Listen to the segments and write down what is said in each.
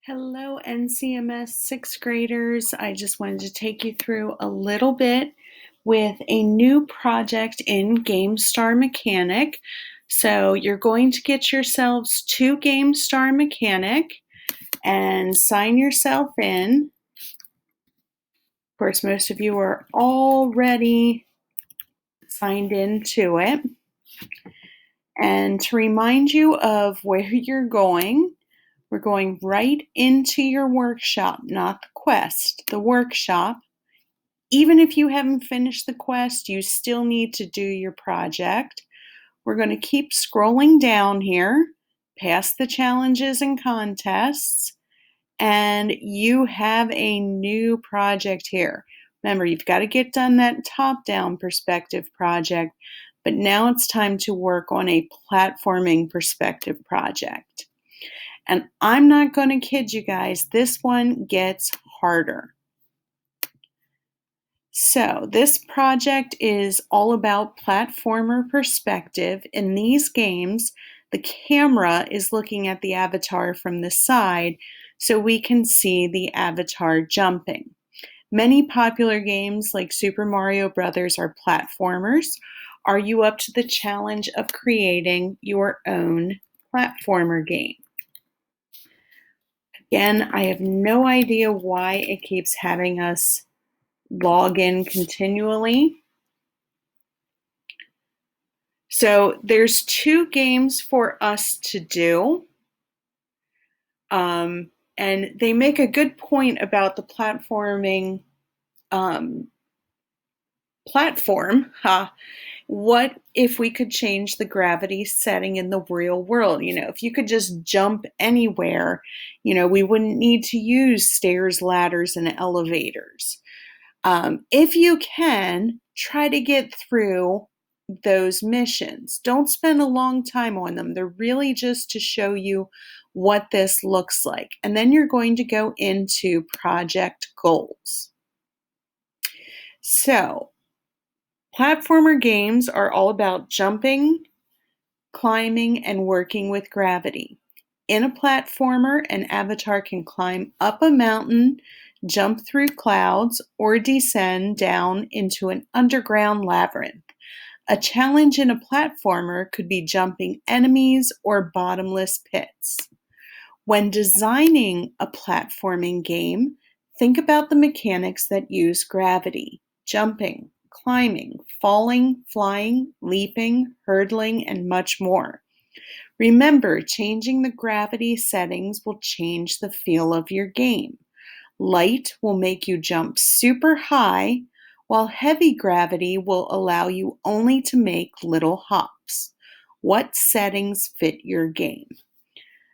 Hello, NCMS sixth graders. I just wanted to take you through a little bit with a new project in Gamestar Mechanic. So you're going to get yourselves to Gamestar Mechanic and sign yourself in. Of course, most of you are already signed into it. And to remind you of where you're going, we're going right into your workshop, not the quest, the workshop. Even if you haven't finished the quest, you still need to do your project. We're going to keep scrolling down here, past the challenges and contests, and you have a new project here. Remember, you've got to get done that top-down perspective project, but now it's time to work on a platforming perspective project. And I'm not going to kid you guys, this one gets harder. So this project is all about platformer perspective. In these games, the camera is looking at the avatar from the side, so we can see the avatar jumping. Many popular games like Super Mario Brothers are platformers. Are you up to the challenge of creating your own platformer game? Again, I have no idea why it keeps having us log in continually. So there's two games for us to do. And they make a good point about the platforming platform. What if we could change the gravity setting in the real world? If you could just jump anywhere, we wouldn't need to use stairs, ladders, and elevators. If you can, try to get through those missions. Don't spend a long time on them. They're really just to show you what this looks like. And then you're going to go into project goals. So, platformer games are all about jumping, climbing, and working with gravity. In a platformer, an avatar can climb up a mountain, jump through clouds, or descend down into an underground labyrinth. A challenge in a platformer could be jumping enemies or bottomless pits. When designing a platforming game, think about the mechanics that use gravity: jumping, climbing, falling, flying, leaping, hurdling, and much more. Remember, changing the gravity settings will change the feel of your game. Light will make you jump super high, while heavy gravity will allow you only to make little hops. What settings fit your game?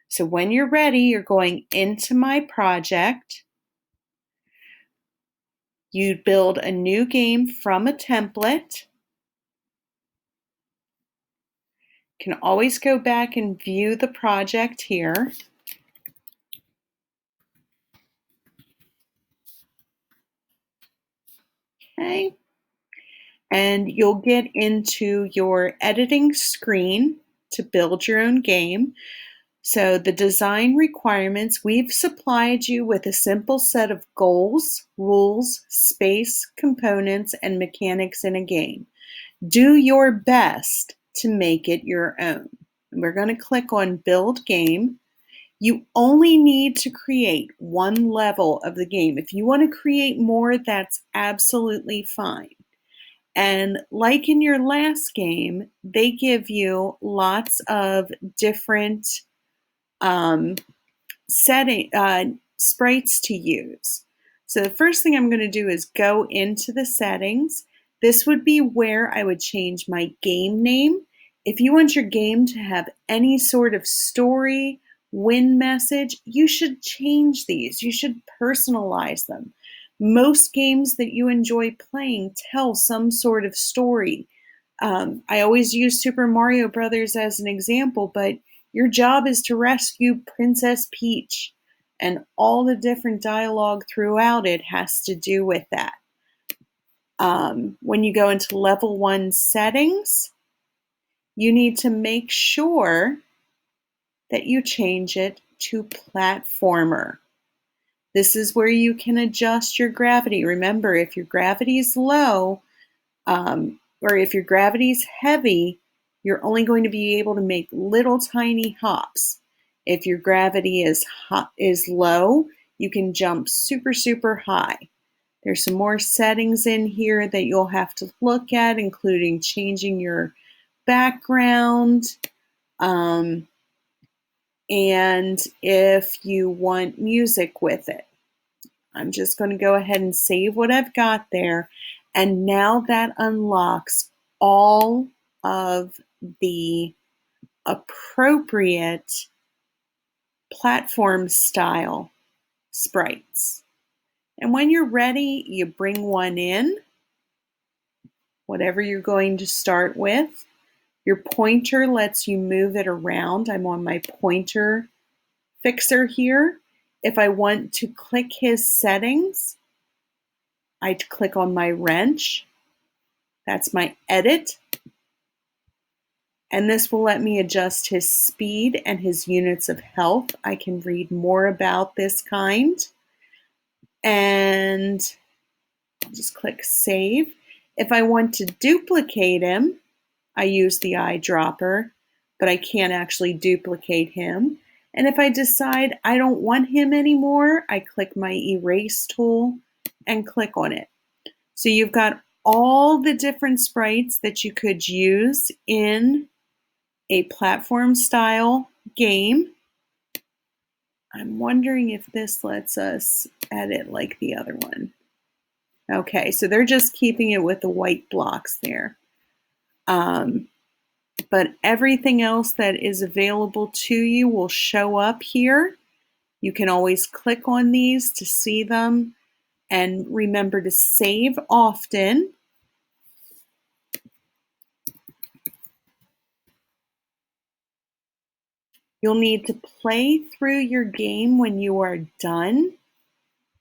So when you're ready, you're going into my project. You build a new game from a template. You can always go back and view the project here. Okay. And you'll get into your editing screen to build your own game. So the design requirements, we've supplied you with a simple set of goals, rules, space, components, and mechanics in a game. Do your best to make it your own. We're going to click on Build Game. You only need to create one level of the game. If you want to create more, that's absolutely fine. And like in your last game, they give you lots of different sprites to use. So the first thing I'm going to do is go into the settings. This would be where I would change my game name. If you want your game to have any sort of story, win message, you should change these. You should personalize them. Most games that you enjoy playing tell some sort of story. I always use Super Mario Brothers as an example, but your job is to rescue Princess Peach, and all the different dialogue throughout it has to do with that. When you go into level 1 settings, you need to make sure that you change it to platformer. This is where you can adjust your gravity. Remember, if your gravity is low, or if your gravity is heavy, you're only going to be able to make little tiny hops. If your gravity is low, you can jump super, super high. There's some more settings in here that you'll have to look at, including changing your background, and if you want music with it. I'm just going to go ahead and save what I've got there. And now that unlocks all of the appropriate platform style sprites. And when you're ready, you bring one in, whatever you're going to start with. Your pointer lets you move it around. I'm on my pointer fixer here. If I want to click his settings, I click on my wrench. That's my edit. And this will let me adjust his speed and his units of health. I can read more about this kind. And I'll just click save. If I want to duplicate him, I use the eyedropper, but I can't actually duplicate him. And if I decide I don't want him anymore, I click my erase tool and click on it. So you've got all the different sprites that you could use in a platform style game. I'm wondering if this lets us edit like the other one. Okay, so they're just keeping it with the white blocks there. But everything else that is available to you will show up here. You can always click on these to see them. And remember to save often. You'll need to play through your game when you are done.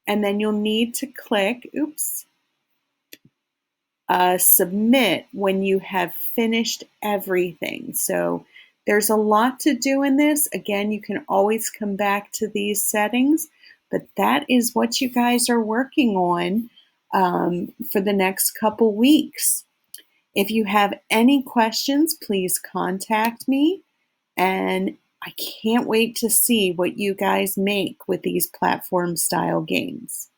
And then you'll need to click, submit when you have finished everything. So there's a lot to do in this. Again, you can always come back to these settings, but that is what you guys are working on for the next couple weeks. If you have any questions, please contact me, and I can't wait to see what you guys make with these platform style games.